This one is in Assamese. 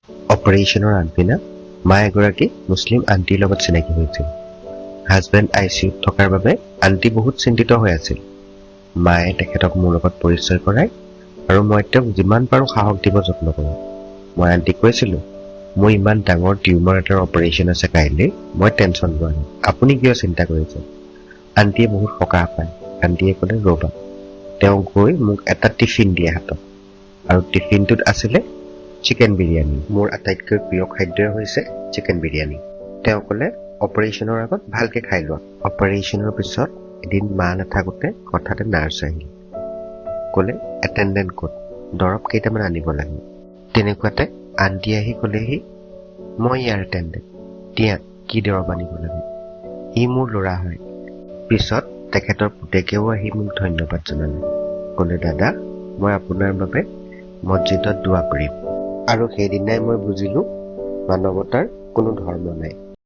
অপাৰেশ্যনৰ আগদিনা মা এগৰাকী মুছলিম আণ্টিৰ লগত চিনাকি হৈছিল। হাজবেণ্ড ICUত থকাৰ বাবে আণ্টি বহুত চিন্তিত হৈ আছিল। মায়ে তেখেতক মোৰ লগত পৰিচয় কৰায় আৰু মই তেওঁক যিমান পাৰোঁ সাহস দিব যত্ন কৰোঁ। মই আণ্টিক কৈছিলোঁ, মোৰ ইমান ডাঙৰ টিউমাৰ এটাৰ অপাৰেশ্যন আছে কাইলৈ, মই টেনশ্যন লোৱা নাই, আপুনি কিয় চিন্তা কৰিছে? আণ্টিয়ে বহুত সকাহ পায়। আণ্টিয়ে ক'লে, ৰ'বা। তেওঁ গৈ মোক এটা টিফিন দিয়ে হাতত, আৰু টিফিনটোত আছিলে চিকেন বিৰিয়ানী। মোৰ আটাইতকৈ প্ৰিয় খাদ্যই হৈছে চিকেন বিৰিয়ানী। তেওঁ ক'লে, অপাৰেশ্যনৰ আগত ভালকৈ খাই লোৱা। অপাৰেশ্যনৰ পিছত এদিন মা নাথাকোঁতে হঠাতে নাৰ্ছ আহিল। ক'লে, এটেণ্ডেণ্ট ক'ত? দৰৱ কেইটামান আনিব লাগে। তেনেকুৱাতে আণ্টি আহি ক'লেহি, মই ইয়াৰ এটেণ্ডেণ্ট, দিয়া কি দৰৱ আনিব লাগে। ই মোৰ ল'ৰা হয়। পিছত তেখেতৰ পুতেকেও আহি মোক ধন্যবাদ জনালে। ক'লে, দাদা, মই আপোনাৰ বাবে মছজিদত দোৱা কৰিম। আৰু সেইদিনাই মই বুজিলোঁ, মানৱতাৰ কোনো ধৰ্ম নাই।